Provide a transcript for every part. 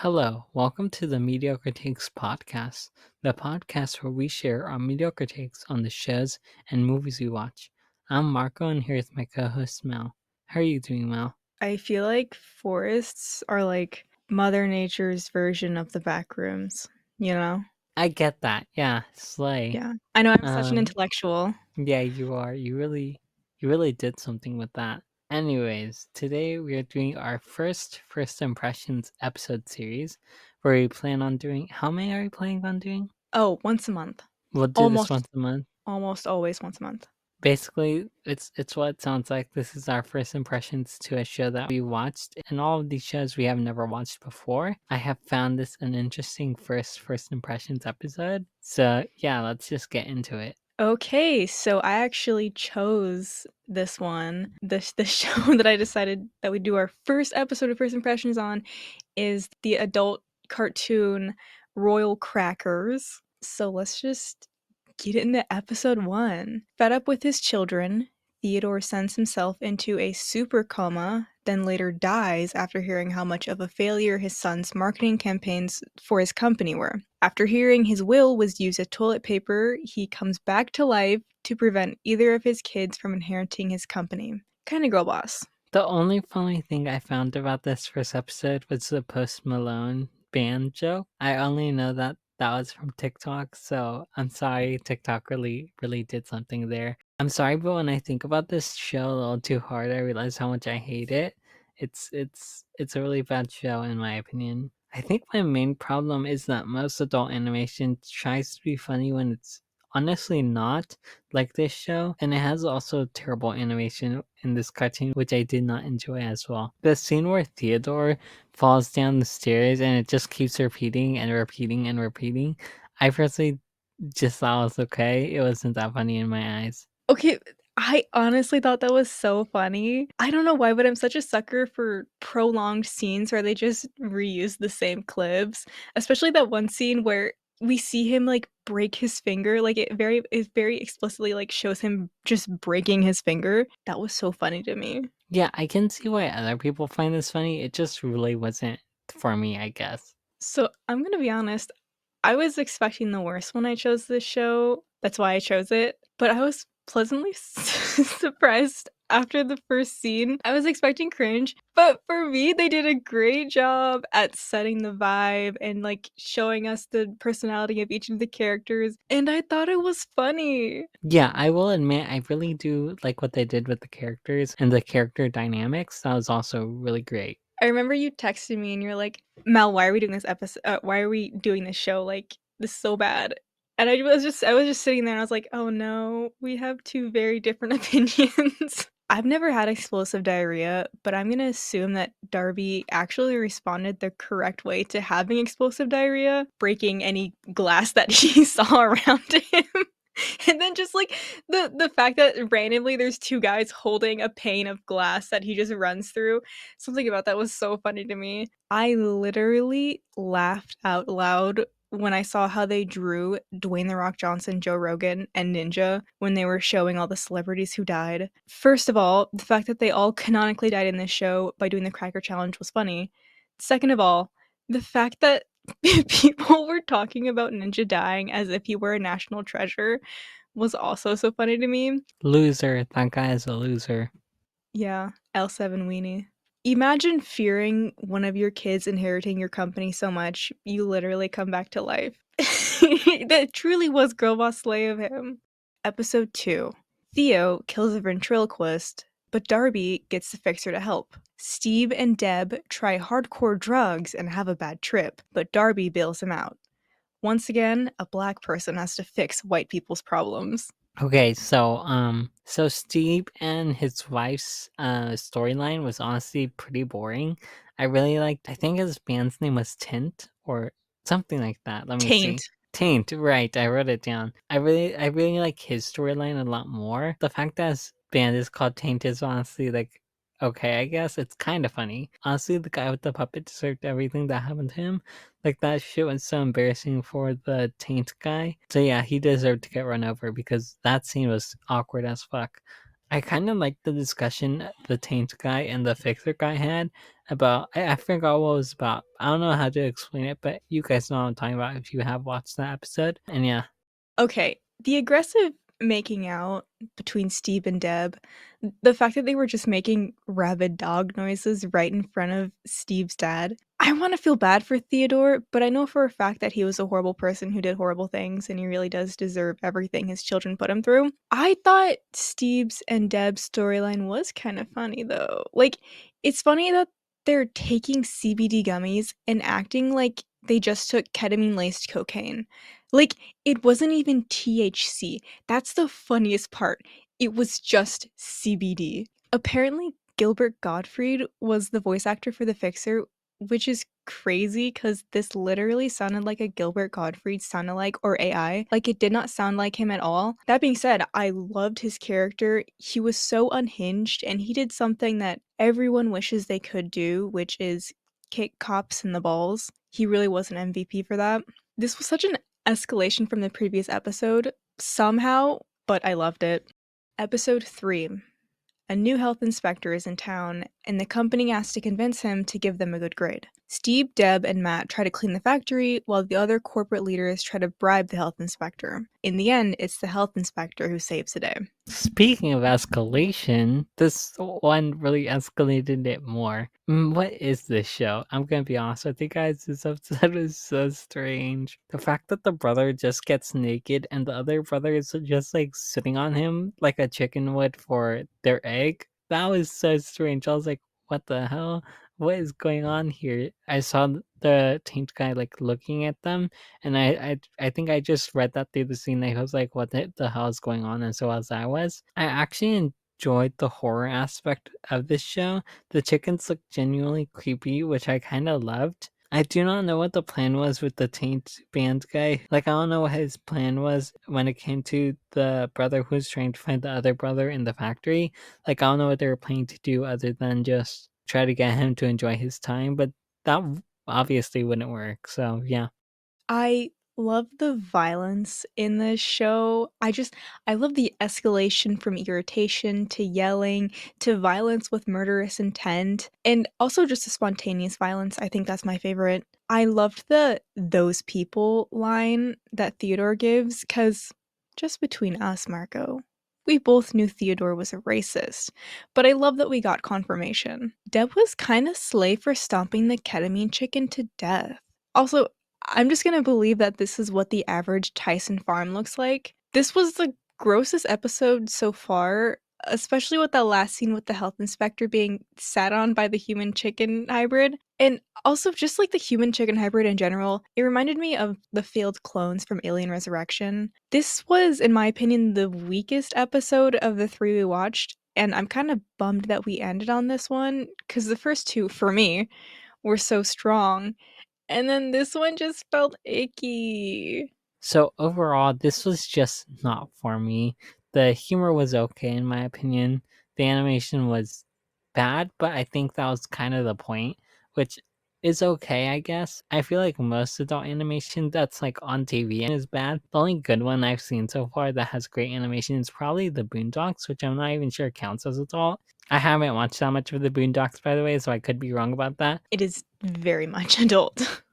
Hello, welcome to the Mediocre Takes podcast, the podcast where we share our mediocre takes on the shows and movies we watch. I'm Marco, and here's my co-host Mel. How are you doing, Mel? I feel like forests are like Mother Nature's version of the back rooms, you know? I get that. Yeah, slay. Yeah. I know I'm such an Um, intellectual. yeah, you are. You really did something with that. Anyways, today we are doing our first impressions episode series, where we plan on doing. How many are we planning on doing? Oh, once a month. We'll do this Almost once a month. almost always once a month. Basically, it's what it sounds like. This is our first impressions to a show that we watched, and all of these shows we have never watched before. I have found this an interesting first impressions episode. So yeah, let's just get into it. Okay, so I actually chose this one. The show that I decided that we do our first episode of First Impressions on is the adult cartoon Royal Crackers. So let's just get into episode 1. Fed up with his children, Theodore sends himself into a super coma, then later dies after hearing how much of a failure his son's marketing campaigns for his company were. After hearing his will was used as toilet paper, he comes back to life to prevent either of his kids from inheriting his company. Kinda girl boss. The only funny thing I found about this first episode was the Post Malone band joke. I only know that that was from TikTok, so I'm sorry TikTok really did something there. I'm sorry, but when I think about this show a little too hard, I realize how much I hate it. It's a really bad show in my opinion. I think my main problem is that most adult animation tries to be funny when it's honestly not, like this show, and it has also terrible animation in this cartoon, which I did not enjoy as well. The scene where Theodore falls down the stairs and it just keeps repeating and repeating and repeating, I personally just thought it was okay. It wasn't that funny in my eyes. Okay, I honestly thought that was so funny. I don't know why, but I'm such a sucker for prolonged scenes where they just reuse the same clips, especially that one scene where we see him, like, break his finger, like, it very explicitly, like, shows him just breaking his finger. That was so funny to me. Yeah, I can see why other people find this funny. It just really wasn't for me, I guess. So, I'm gonna be honest, I was expecting the worst when I chose this show, that's why I chose it, but I was pleasantly surprised after the first scene. I was expecting cringe, but for me, they did a great job at setting the vibe and, like, showing us the personality of each of the characters, and I thought it was funny. Yeah, I will admit I really do like what they did with the characters and the character dynamics. That was also really great. I remember you texted me and you're like, "Mel, why are we doing this episode? Why are we doing this show? Like, this is so bad." And I was just sitting there and I was like, "Oh no, we have two very different opinions." I've never had explosive diarrhea, but I'm gonna assume that Darby actually responded the correct way to having explosive diarrhea, breaking any glass that he saw around him. And then just, like, the fact that randomly there's 2 guys holding a pane of glass that he just runs through, something about that was so funny to me. I literally laughed out loud when I saw how they drew Dwayne The Rock Johnson, Joe Rogan, and Ninja when they were showing all the celebrities who died. First of all, the fact that they all canonically died in this show by doing the Cracker Challenge was funny. Second of all, the fact that people were talking about Ninja dying as if he were a national treasure was also so funny to me. Loser. That guy is a loser. Yeah, L7 weenie. Imagine fearing one of your kids inheriting your company so much, you literally come back to life. That truly was girl boss slay of him. Episode 2. Theo kills a ventriloquist, but Darby gets the fixer to help. Steve and Deb try hardcore drugs and have a bad trip, but Darby bails him out. Once again, a black person has to fix white people's problems. Okay, so Steve and his wife's storyline was honestly pretty boring. I really liked, I think his band's name was Tint or something like that. Let me Taint. see. Taint, right, I wrote it down. I really like his storyline a lot more. The fact that his band is called Taint is honestly like okay, I guess it's kind of funny. Honestly, the guy with the puppet deserved everything that happened to him. Like that shit was so embarrassing for the Taint guy. So yeah, he deserved to get run over because that scene was awkward as fuck. I kind of liked the discussion the Taint guy and the Fixer guy had about. I forgot what it was about. I don't know how to explain it, but you guys know what I'm talking about if you have watched that episode. And yeah, Okay, the aggressive making out between Steve and Deb, the fact that they were just making rabid dog noises right in front of Steve's dad. I want to feel bad for Theodore, but I know for a fact that he was a horrible person who did horrible things and he really does deserve everything his children put him through. I thought Steve's and Deb's storyline was kind of funny though. Like, it's funny that they're taking CBD gummies and acting like they just took ketamine laced cocaine. Like, it wasn't even THC. That's the funniest part. It was just CBD. Apparently, Gilbert Gottfried was the voice actor for the Fixer, which is crazy because this literally sounded like a Gilbert Gottfried sound-alike or AI. Like, it did not sound like him at all. That being said, I loved his character. He was so unhinged, and he did something that everyone wishes they could do, which is kick cops in the balls. He really was an MVP for that. This was such an escalation from the previous episode, somehow, but I loved it. Episode 3. A new health inspector is in town, and the company has to convince him to give them a good grade. Steve, Deb, and Matt try to clean the factory, while the other corporate leaders try to bribe the health inspector. In the end, it's the health inspector who saves the day. speaking of escalation, this one really escalated it more. What is this show? I'm gonna be honest with you guys, this episode is so strange. The fact that the brother just gets naked and the other brother is just like sitting on him like a chicken would for their egg, that was so strange. I was like, what the hell? What is going on here? I saw the taint guy like looking at them, and I think I just read that through the scene. I was like, what the hell is going on? And so as I was, I actually enjoyed the horror aspect of this show. The chickens look genuinely creepy, which I kind of loved. I do not know what the plan was with the taint band guy. Like, I don't know what his plan was when it came to the brother who was trying to find the other brother in the factory. Like, I don't know what they were planning to do other than just try to get him to enjoy his time, but that obviously wouldn't work. So, yeah. I love the violence in this show. I love the escalation from irritation to yelling to violence with murderous intent and also just the spontaneous violence. I think that's my favorite. I loved the "those people" line that Theodore gives cuz just between us, Marco, we both knew Theodore was a racist, but I love that we got confirmation. Deb was kind of slay for stomping the ketamine chicken to death. Also, I'm just gonna believe that this is what the average Tyson farm looks like. This was the grossest episode so far, especially with that last scene with the health inspector being sat on by the human chicken hybrid. And also, just like the human chicken hybrid in general, it reminded me of the failed clones from Alien Resurrection. This was, in my opinion, the weakest episode of the 3 we watched, and I'm kind of bummed that we ended on this one, because the first 2, for me, were so strong. And then this one just felt icky. So overall, this was just not for me. The humor was okay in my opinion. The animation was bad, but I think that was kind of the point, which is okay, I guess. I feel like most adult animation that's like on TV is bad. The only good one I've seen so far that has great animation is probably the Boondocks, which I'm not even sure counts as adult. I haven't watched that much of the Boondocks, by the way, so I could be wrong about that. It is very much adult.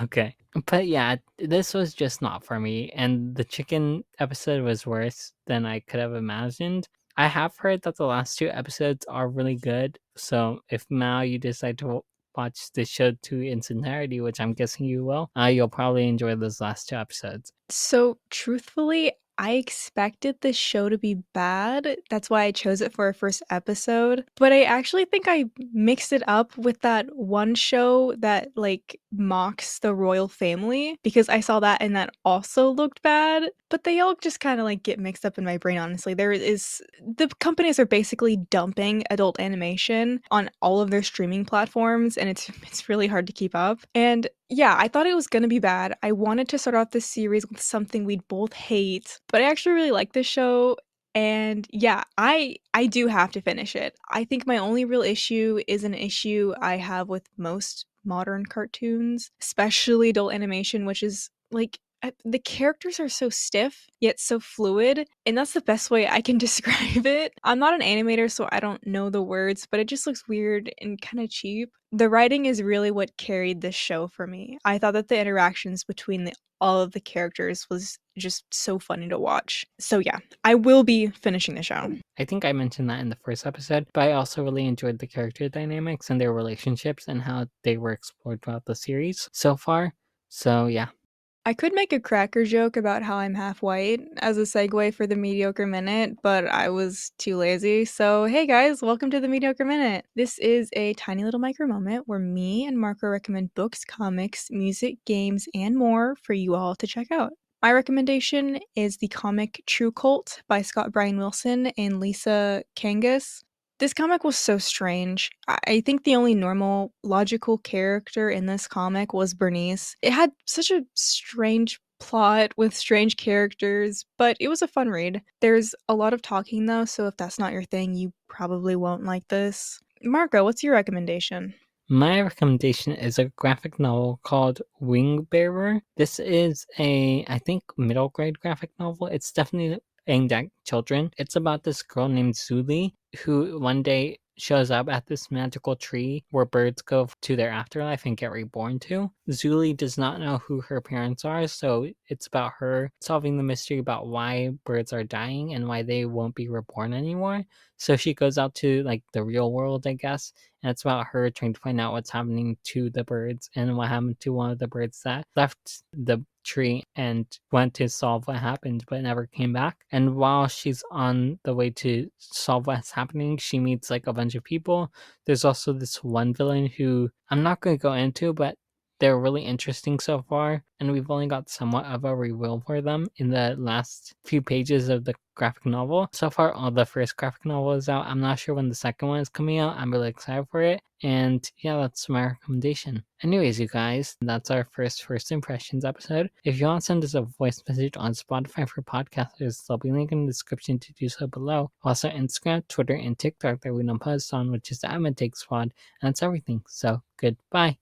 Okay. But yeah, this was just not for me. And the chicken episode was worse than I could have imagined. I have heard that the last 2 episodes are really good. So if now you decide to watch the show to its entirety, which I'm guessing you will, you'll probably enjoy those last 2 episodes. So, truthfully, I expected this show to be bad. That's why I chose it for our first episode. But I actually think I mixed it up with that one show that like mocks the royal family because I saw that and that also looked bad. But they all just kind of like get mixed up in my brain, honestly. The companies are basically dumping adult animation on all of their streaming platforms and it's really hard to keep up. And yeah, I thought it was gonna be bad. I wanted to start off this series with something we'd both hate, but I actually really like this show, and yeah, I do have to finish it. I think my only real issue is an issue I have with most modern cartoons, especially adult animation, which is like the characters are so stiff, yet so fluid, and that's the best way I can describe it. I'm not an animator, so I don't know the words, but it just looks weird and kinda cheap. The writing is really what carried this show for me. I thought that the interactions between all of the characters was just so funny to watch. So yeah, I will be finishing the show. I think I mentioned that in the first episode, but I also really enjoyed the character dynamics and their relationships and how they were explored throughout the series so far. So yeah. I could make a cracker joke about how I'm half white as a segue for the Mediocre Minute, but I was too lazy. So, hey guys, welcome to the Mediocre Minute. This is a tiny little micro moment where me and Marco recommend books, comics, music, games, and more for you all to check out. My recommendation is the comic True Cult by Scott Bryan Wilson and Lisa Kangas. This comic was so strange. I think the only normal, logical character in this comic was Bernice. It had such a strange plot with strange characters, but it was a fun read. There's a lot of talking though, so if that's not your thing, you probably won't like this. Marco, what's your recommendation? My recommendation is a graphic novel called Wing Bearer. This is I think, middle grade graphic novel. It's definitely aimed at children. It's about this girl named Zuli who one day shows up at this magical tree where birds go to their afterlife and get reborn to. Zuli does not know who her parents are, so it's about her solving the mystery about why birds are dying and why they won't be reborn anymore. So she goes out to like the real world, I guess, and it's about her trying to find out what's happening to the birds and what happened to one of the birds that left the tree and went to solve what happened but never came back. And while she's on the way to solve what's happening, she meets like a bunch of people. There's also this one villain who I'm not going to go into, but they're really interesting so far, and we've only got somewhat of a reveal for them in the last few pages of the graphic novel. So far, all the first graphic novel is out. I'm not sure when the second one is coming out. I'm really excited for it. And yeah, that's my recommendation. Anyways, you guys, that's our first impressions episode. If you want to send us a voice message on Spotify for podcasters, there'll be a link in the description to do so below. Also, Instagram, Twitter, and TikTok that we don't post on, which is the Take Squad. And that's everything. So, goodbye.